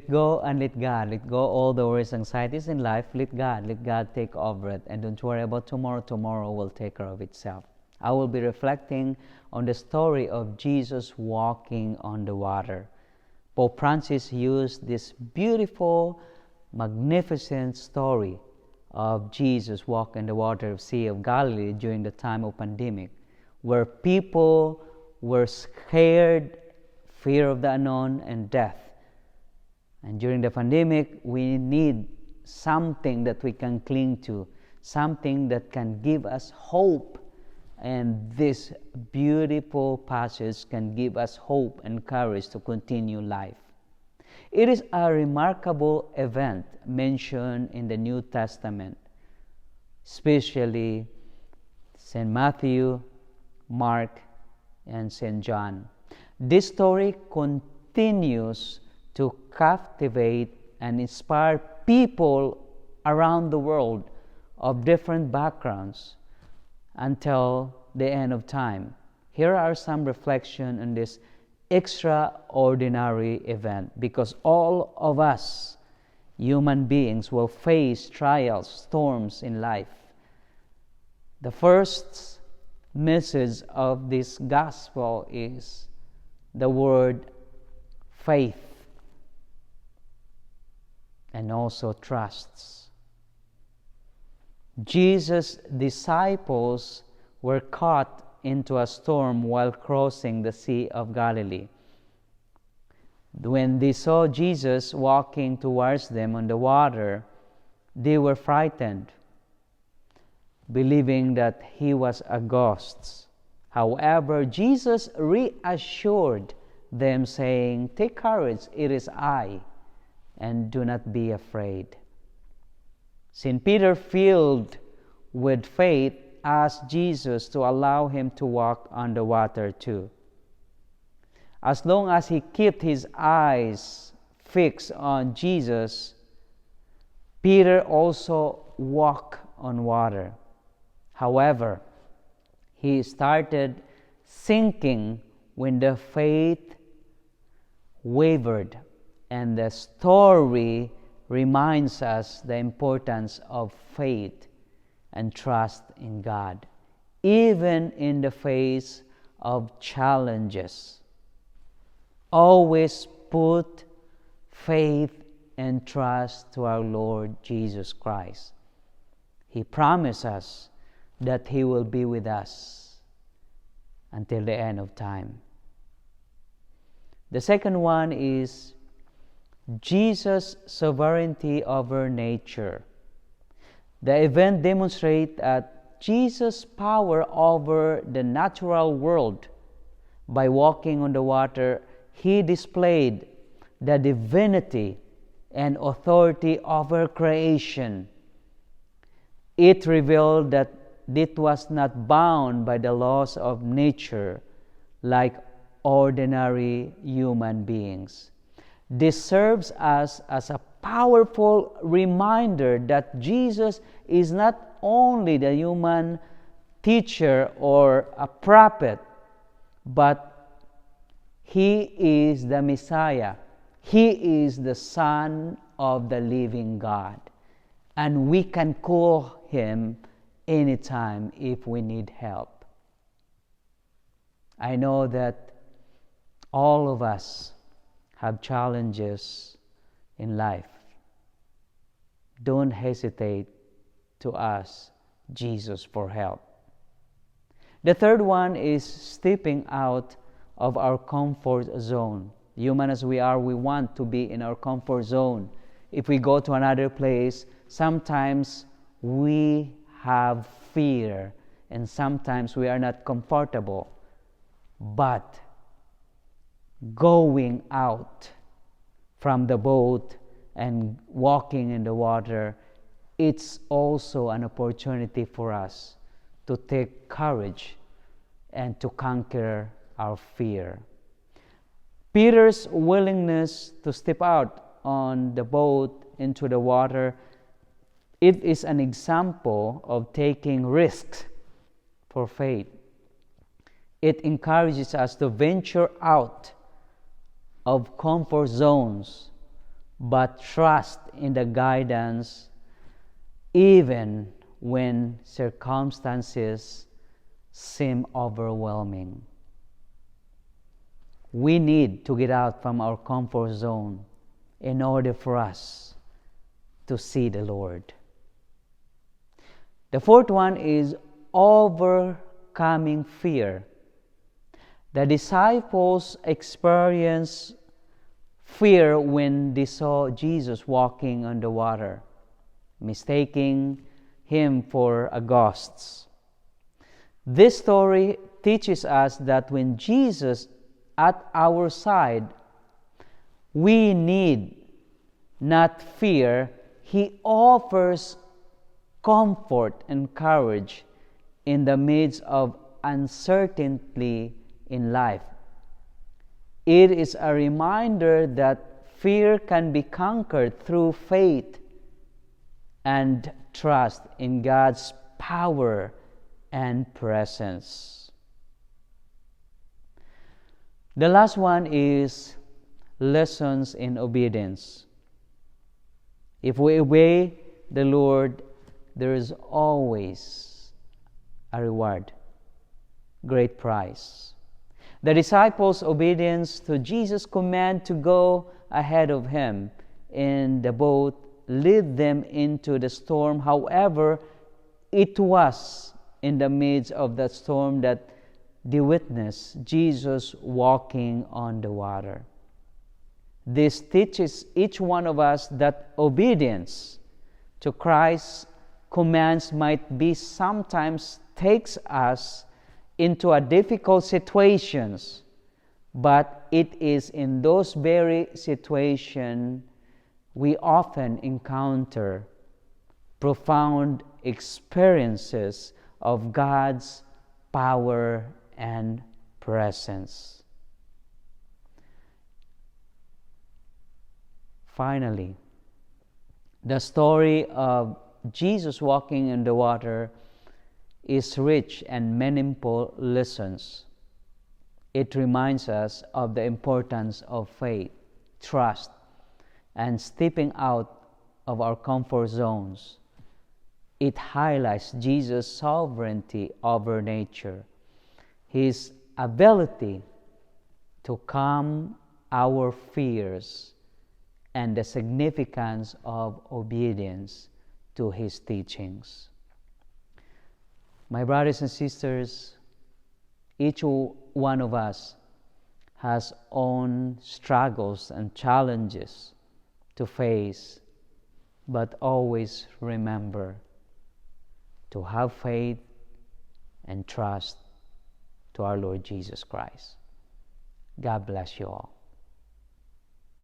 Let go and let God. Let go all the worries, anxieties in life. Let God take over it. And don't worry about tomorrow. Tomorrow will take care of itself. I will be reflecting on the story of Jesus walking on the water. Pope Francis used this beautiful, magnificent story of Jesus walking the water of Sea of Galilee during the time of pandemic, where people were scared, fear of the unknown and death. And during the pandemic, we need something that we can cling to, something that can give us hope. And this beautiful passage can give us hope and courage to continue life. It is a remarkable event mentioned in the New Testament, especially St. Matthew, Mark, and St. John. This story continues to captivate and inspire people around the world of different backgrounds until the end of time. Here are some reflections on this extraordinary event, because all of us, human beings, will face trials, storms in life. The first message of this gospel is the word faith and also trusts. Jesus' disciples were caught into a storm while crossing the Sea of Galilee. When they saw Jesus walking towards them on the water, they were frightened, believing that he was a ghost. However, Jesus reassured them, saying, "Take courage, it is I, and do not be afraid." St. Peter, filled with faith, asked Jesus to allow him to walk on the water too. As long as he kept his eyes fixed on Jesus, Peter also walked on water. However, he started sinking when the faith wavered, and the story reminds us the importance of faith and trust in God, even in the face of challenges. Always put faith and trust to our Lord Jesus Christ. He promised us that He will be with us until the end of time. The second one is Jesus' sovereignty over nature. The event demonstrates that Jesus' power over the natural world. By walking on the water, He displayed the divinity and authority over creation. It revealed that it was not bound by the laws of nature like ordinary human beings. This serves us as a powerful reminder that Jesus is not only the human teacher or a prophet, but He is the Messiah. He is the Son of the living God. And we can call Him anytime if we need help. I know that all of us have challenges in life. Don't hesitate to ask Jesus for help. The third one is stepping out of our comfort zone. Human as we are, we want to be in our comfort zone. If we go to another place, sometimes we have fear and sometimes we are not comfortable. But going out from the boat and walking in the water, it's also an opportunity for us to take courage and to conquer our fear. Peter's willingness to step out on the boat into the water, it is an example of taking risks for faith. It encourages us to venture out of comfort zones but trust in the guidance even when circumstances seem overwhelming. We need to get out from our comfort zone in order for us to see the Lord. The fourth one is overcoming fear. The disciples experienced fear when they saw Jesus walking on the water, mistaking him for a ghost. This story teaches us that when Jesus at our side, we need not fear. He offers comfort and courage in the midst of uncertainty in life. It is a reminder that fear can be conquered through faith and trust in God's power and presence. The last one is lessons in obedience. If we obey the Lord, there is always a reward, great prize. The disciples' obedience to Jesus' command to go ahead of him in the boat led them into the storm. However, it was in the midst of that storm that they witnessed Jesus walking on the water. This teaches each one of us that obedience to Christ's commands might be sometimes takes us into a difficult situations, but it is in those very situations we often encounter profound experiences of God's power and presence. Finally, the story of Jesus walking in the water is rich and meaningful lessons. It reminds us of the importance of faith, trust, and stepping out of our comfort zones. It highlights Jesus' sovereignty over nature, his ability to calm our fears, and the significance of obedience to his teachings. My brothers and sisters, each one of us has own struggles and challenges to face, but always remember to have faith and trust to our Lord Jesus Christ. God bless you all.